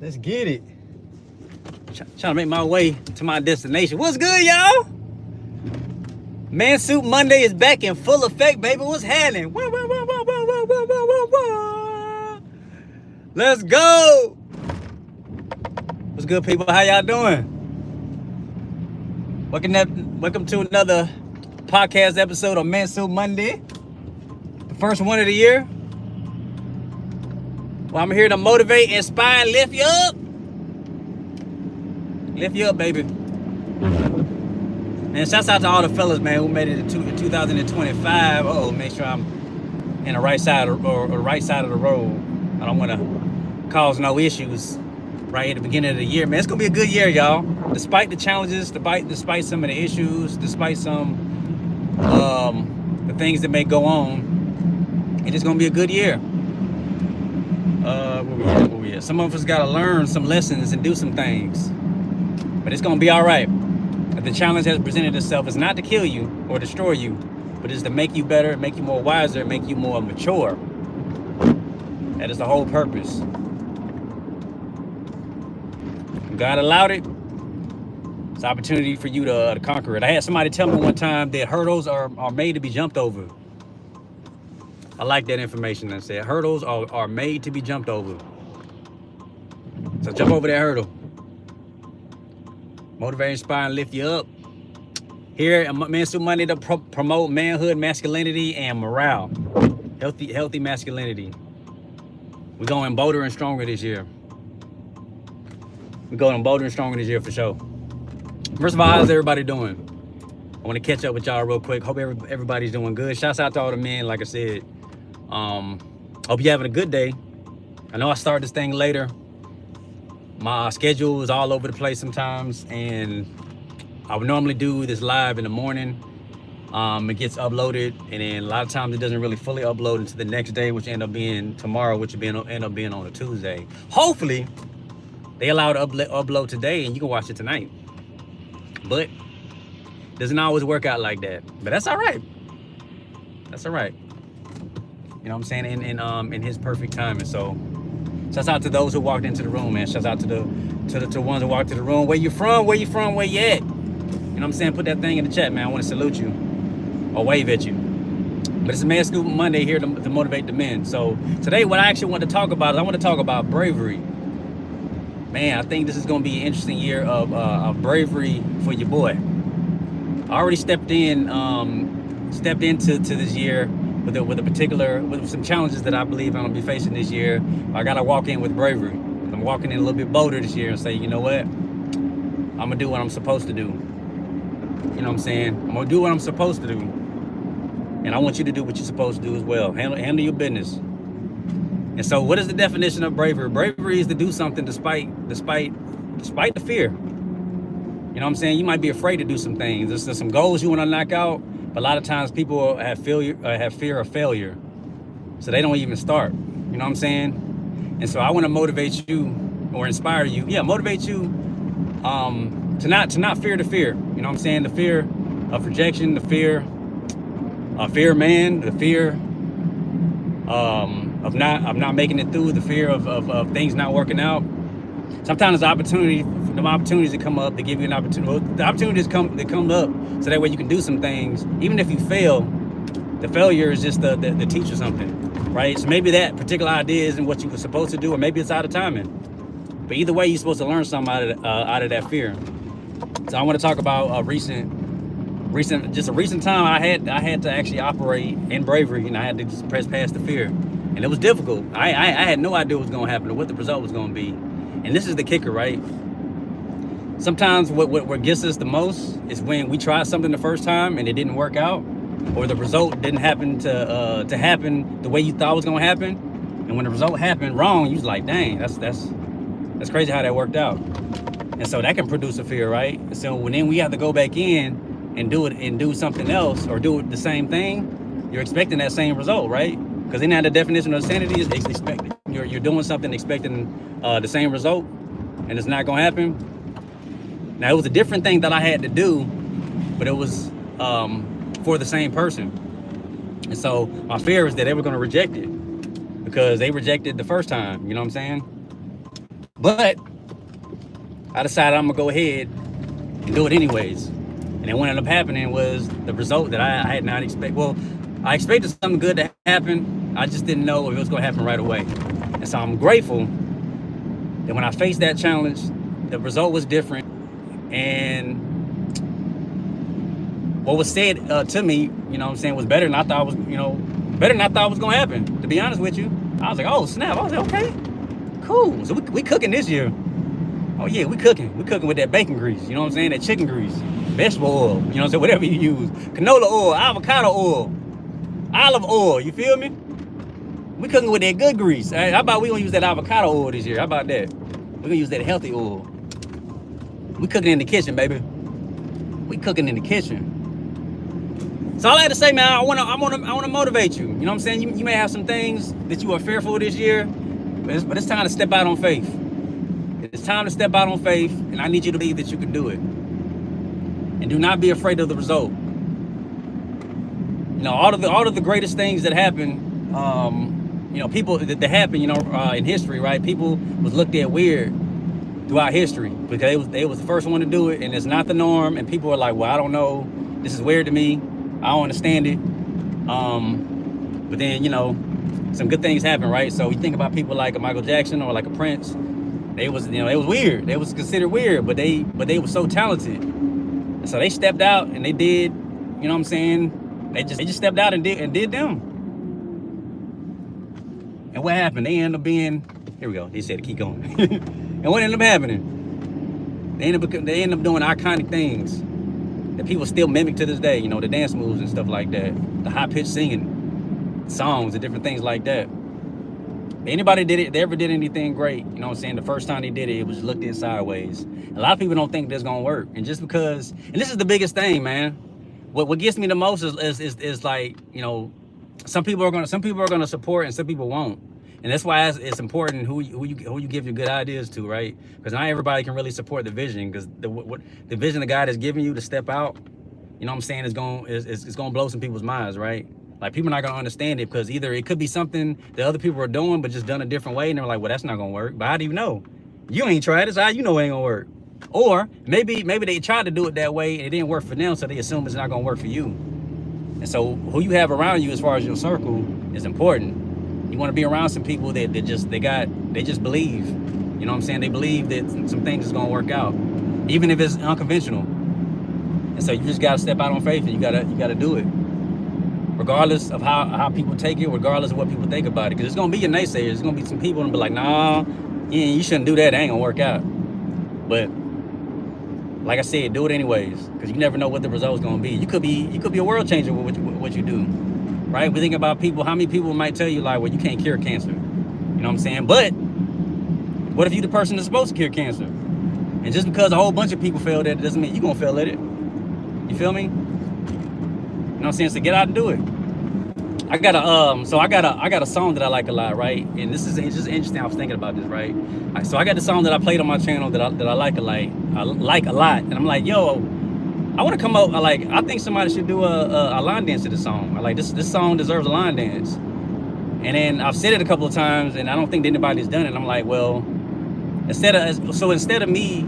Let's get it. Trying to make my way to my destination. What's good, y'all? Mansuit Monday is back in full effect, baby. What's happening? Let's go. What's good, people? How y'all doing? Welcome to another podcast episode of Mansuit Monday. The first one of the year. Well, I'm here to motivate, inspire, and lift you up. Lift you up, baby. Man, shouts out to all the fellas, man, who made it to 2025. Make sure I'm in the right side or the right side of the road. I don't want to cause no issues right at the beginning of the year, man. It's gonna be a good year, y'all. Despite the challenges, despite some of the issues, despite some the things that may go on, it is gonna be a good year. Where we at? Some of us gotta learn some lessons and do some things, but it's gonna be all right. The challenge has presented itself is not to kill you or destroy you, but is to make you better, make you more wiser, make you more mature. That is the whole purpose. God allowed it. It's an opportunity for you to conquer it. I had somebody tell me one time that hurdles are made to be jumped over. I like that information that said hurdles are made to be jumped over. So jump over that hurdle. Motivate, inspire, and lift you up. Here at Mansuit Monday to promote manhood, masculinity, and morale. Healthy masculinity. We're going bolder and stronger this year. We're going bolder and stronger this year for sure. First of all, how's everybody doing? I want to catch up with y'all real quick. Hope everybody's doing good. Shouts out to all the men, like I said. Hope you're having a good day. I know I started this thing later. My schedule is all over the place sometimes, and I would normally do this live in the morning. It gets uploaded, and then a lot of times it doesn't really fully upload until the next day, which end up being tomorrow, which end up being on a Tuesday. Hopefully, they allow to upload today, and you can watch it tonight. But it doesn't always work out like that. But that's all right. That's all right. You know what I'm saying? In his perfect time. And so, shouts out to those who walked into the room, man. Shouts out to the ones who walked to the room. Where you from? Where you from? Where you at? You know what I'm saying? Put that thing in the chat, man. I want to salute you or wave at you. But it's a Mansuit Monday here to motivate the men. So today, what I actually want to talk about is I want to talk about bravery. Man, I think this is going to be an interesting year of bravery for your boy. I already stepped into this year with some challenges that I believe I'm gonna be facing this year. I gotta walk in with bravery. I'm walking in a little bit bolder this year and say, you know what? I'm gonna do what I'm supposed to do. You know what I'm saying? I'm gonna do what I'm supposed to do. And I want you to do what you're supposed to do as well. Handle your business. And so what is the definition of bravery? Bravery is to do something despite the fear. You know what I'm saying? You might be afraid to do some things. There's some goals you wanna knock out. But a lot of times people have fear of failure, so they don't even start. You know what I'm saying? And so I want to motivate you or inspire you. Yeah, motivate you to not fear the fear. You know what I'm saying? The fear of rejection, the fear of man, the fear of not making it through, the fear of things not working out. Sometimes the opportunities that come up, they give you an opportunity. The opportunities that come up, so that way you can do some things. Even if you fail, the failure is just the teach you something, right? So maybe that particular idea isn't what you were supposed to do, or maybe it's out of timing. But either way, you're supposed to learn something out of that fear. So I want to talk about a recent time I had to actually operate in bravery, and I had to just press past the fear, and it was difficult. I had no idea what was going to happen or what the result was going to be. And this is the kicker, right? Sometimes what gets us the most is when we try something the first time and it didn't work out, or the result didn't happen to happen the way you thought it was gonna happen. And when the result happened wrong, you was like, dang, that's crazy how that worked out. And so that can produce a fear, right? And so then we have to go back in and do something else, or do the same thing, you're expecting that same result, right? Because then the definition of sanity is expected. You're doing something expecting the same result, and it's not gonna happen. Now, it was a different thing that I had to do, but it was for the same person. And so my fear is that they were gonna reject it because they rejected the first time, you know what I'm saying? But I decided I'm gonna go ahead and do it anyways. And then what ended up happening was the result that I had not expected. Well, I expected something good to happen. I just didn't know if it was gonna happen right away. And so I'm grateful that when I faced that challenge, the result was different. And what was said to me, you know what I'm saying, was better than I thought was, better than I thought was gonna happen. To be honest with you, I was like, oh snap! I was like, okay, cool. So we cooking this year. Oh yeah, we cooking. We cooking with that bacon grease. You know what I'm saying? That chicken grease, vegetable oil. You know what I'm saying? Whatever you use, canola oil, avocado oil, olive oil. You feel me? We cooking with that good grease. How about we gonna use that avocado oil this year? How about that? We gonna use that healthy oil. We cooking in the kitchen, baby. We cooking in the kitchen. So all I had to say, man, I wanna motivate you. You know what I'm saying? You may have some things that you are fearful this year, but it's time to step out on faith. It's time to step out on faith, and I need you to believe that you can do it. And do not be afraid of the result. You know, all of the greatest things that happen, people that happen, in history, right? People was looked at weird throughout history because they was the first one to do it, and it's not the norm. And people are like, well, I don't know, this is weird to me. I don't understand it. But then, some good things happen, right? So you think about people like a Michael Jackson or like a Prince. They was weird. They was considered weird, but they were so talented. And so they stepped out and they did, you know what I'm saying? They just stepped out and did them. And what happened? They ended up being, here we go. They said to keep going. And what ended up happening? They ended up doing iconic things that people still mimic to this day. You know, the dance moves and stuff like that, the high pitched singing, songs and different things like that. Anybody they ever did anything great, you know what I'm saying? The first time they did it, it was looked at sideways. A lot of people don't think that's gonna work. And just because, and this is the biggest thing, man. What gets me the most is like, some people are gonna support and some people won't. And that's why it's important who you give your good ideas to, right? Because not everybody can really support the vision, because the vision that God has given you to step out, you know what I'm saying, is gonna blow some people's minds, right? Like, people are not gonna understand it because either it could be something that other people are doing but just done a different way, and they're like, well, that's not gonna work. But how do you know? You ain't tried it, so how you know it ain't gonna work? Or maybe they tried to do it that way and it didn't work for them, so they assume it's not gonna work for you. And so who you have around you as far as your circle is important. You want to be around some people that just believe. You know what I'm saying? They believe that some things is gonna work out, even if it's unconventional. And so you just gotta step out on faith, and you gotta do it, regardless of how people take it, regardless of what people think about it. Because it's gonna be your naysayers. There's gonna be some people and be like, nah, you shouldn't do that. It ain't gonna work out. But like I said, do it anyways, because you never know what the result's gonna be. You could be a world changer with what you do. Right? We think about people, how many people might tell you like, well, you can't cure cancer. You know what I'm saying? But what if you the person that's supposed to cure cancer? And just because a whole bunch of people failed at it doesn't mean you're gonna fail at it. You feel me? You know what I'm saying? So get out and do it. I got a song that I like a lot, right? And it's just interesting. I was thinking about this, right? So I got the song that I played on my channel that I like a lot. And I'm like, yo, I want to come up, I think somebody should do a line dance to this song. Like, this song deserves a line dance. And then I've said it a couple of times, and I don't think that anybody's done it. I'm like, well, instead of me,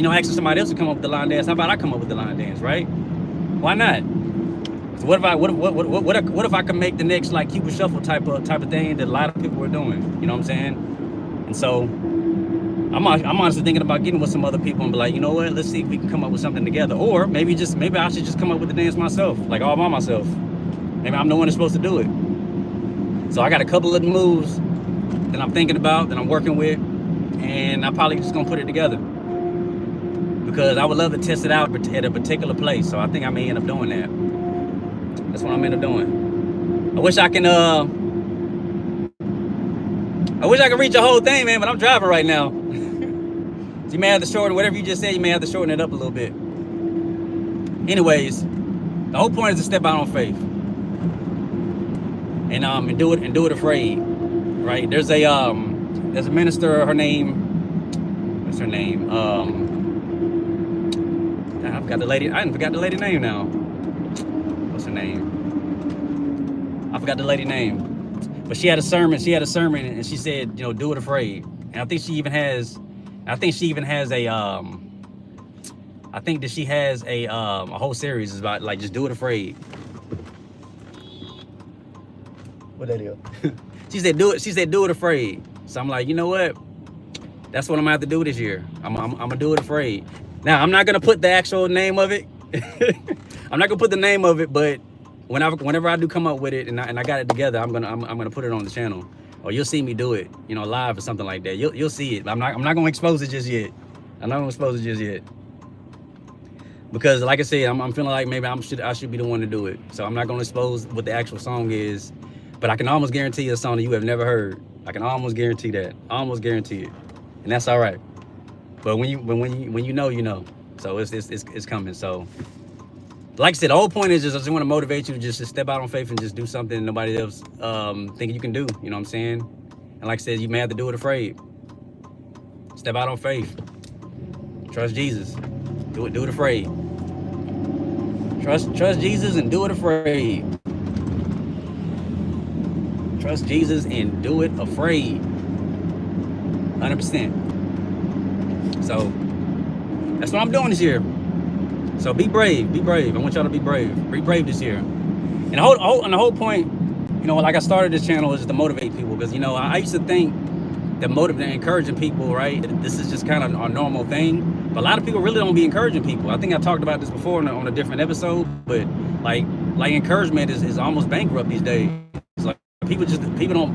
asking somebody else to come up with the line dance, how about I come up with the line dance, right? Why not? So what if I can make the next like Cupid Shuffle type of thing that a lot of people are doing? You know what I'm saying? And so I'm honestly thinking about getting with some other people and be like, you know what? Let's see if we can come up with something together. Or maybe I should just come up with the dance myself, like all by myself. Maybe I'm the one that's supposed to do it. So I got a couple of moves that I'm thinking about, that I'm working with, and I'm probably just gonna put it together because I would love to test it out at a particular place. So I think I may end up doing that. That's what I'm end up doing. I wish I can reach the whole thing, man, but I'm driving right now. So you may have to shorten whatever you just said. You may have to shorten it up a little bit. Anyways, the whole point is to step out on faith and do it afraid, right? There's a minister. Her name, what's her name? I forgot the lady name now. What's her name? I forgot the lady name. But she had a sermon, and she said, do it afraid. And I think she even has a I think that she has a whole series is about like just do it afraid. What that is? She said do it afraid. So I'm like, you know what? That's what I'm gonna have to do this year. I'm gonna do it afraid. Now I'm not gonna put the actual name of it. I'm not gonna put the name of it, but whenever I do come up with it and I got it together, I'm gonna put it on the channel, or you'll see me do it, you know, live or something like that. You'll see it. I'm not gonna expose it just yet. I'm not gonna expose it just yet, because like I said, I'm feeling like maybe I should be the one to do it. So I'm not gonna expose what the actual song is, but I can almost guarantee you a song that you have never heard. I can almost guarantee that. Almost guarantee it, and that's all right. But when you know, you know. So it's coming. So like I said, the whole point is just I just want to motivate you to just step out on faith and just do something nobody else thinking you can do. You know what I'm saying? And like I said, you may have to do it afraid. Step out on faith. Trust Jesus. Do it afraid. Trust Jesus and do it afraid. Trust Jesus and do it afraid. 100%. So that's what I'm doing this year. So be brave. Be brave. I want y'all to be brave. Be brave this year. And the whole point, you know, like I started this channel is just to motivate people, because you know I used to think that encouraging people, right? This is just kind of our normal thing. But a lot of people really don't be encouraging people. I think I talked about this before on a different episode, but like encouragement is almost bankrupt these days. It's like people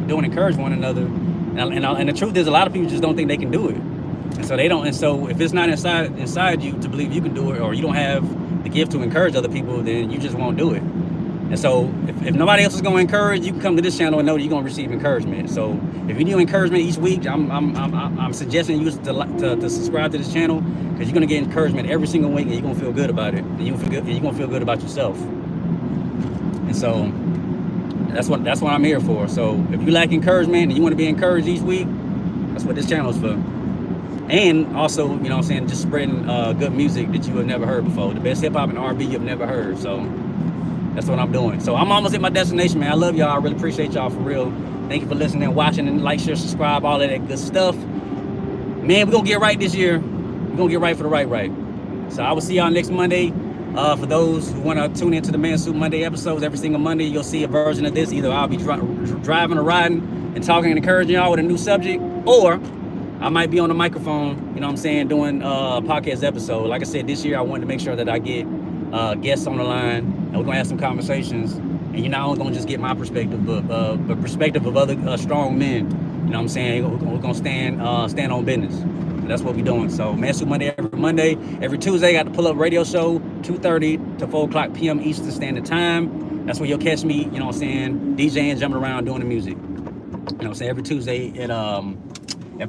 don't encourage one another, and the truth is a lot of people just don't think they can do it, and so they don't. And so if it's not inside you to believe you can do it, or you don't have the gift to encourage other people, then you just won't do it. And so if nobody else is going to encourage, you can come to this channel and know that you're going to receive encouragement. So if you need encouragement each week, I'm suggesting you to subscribe to this channel, because you're going to get encouragement every single week, and you're going to feel good about it. And you're going to feel good about yourself. And so that's what I'm here for. So if you like encouragement and you want to be encouraged each week, that's what this channel is for. And also, you know what I'm saying, just spreading good music that you have never heard before. The best hip hop and R&B you've never heard. So that's what I'm doing. So I'm almost at my destination, man. I love y'all. I really appreciate y'all for real. Thank you for listening, watching, and like, share, subscribe, all of that good stuff. Man, we're going to get right this year. We're going to get right for the right. So I will see y'all next Monday. For those who want to tune into the Mansuit Monday episodes, every single Monday, you'll see a version of this. Either I'll be driving or riding and talking and encouraging y'all with a new subject, or I might be on the microphone, you know what I'm saying, doing a podcast episode. Like I said, this year I wanted to make sure that I get guests on the line, and we're gonna have some conversations, and you're not only gonna just get my perspective, but perspective of other strong men. You know what I'm saying? We're gonna stand on business. And that's what we're doing. So Mansuit Monday every Monday, every Tuesday, got the Pull Up Radio Show, 2:30 to 4:00 p.m. Eastern Standard Time. That's where you'll catch me. You know what I'm saying? DJing, jumping around, doing the music. You know what I'm saying? Every Tuesday at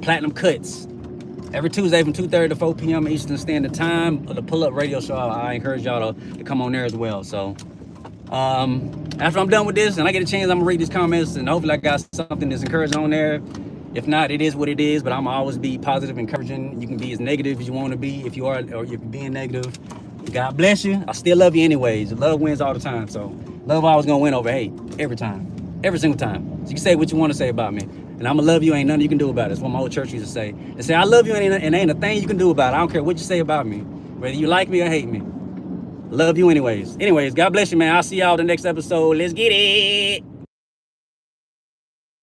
Platinum Cuts. Every Tuesday from 2:30 to 4 p.m. Eastern Standard Time, the Pull Up Radio Show. I encourage y'all to come on there as well. So after I'm done with this and I get a chance, I'm gonna read these comments, and hopefully I got something that's encouraging on there. If not, it is what it is, but I'm always be positive, encouraging. You can be as negative as you want to be if you are, or if you're being negative. God bless you. I still love you anyways. Love wins all the time. So love always gonna win over hate every time, every single time. So you can say what you want to say about me. And I'm going to love you, ain't nothing you can do about it. That's what my old church used to say. They say, I love you, and ain't a thing you can do about it. I don't care what you say about me, whether you like me or hate me. Love you anyways. God bless you, man. I'll see y'all in the next episode. Let's get it.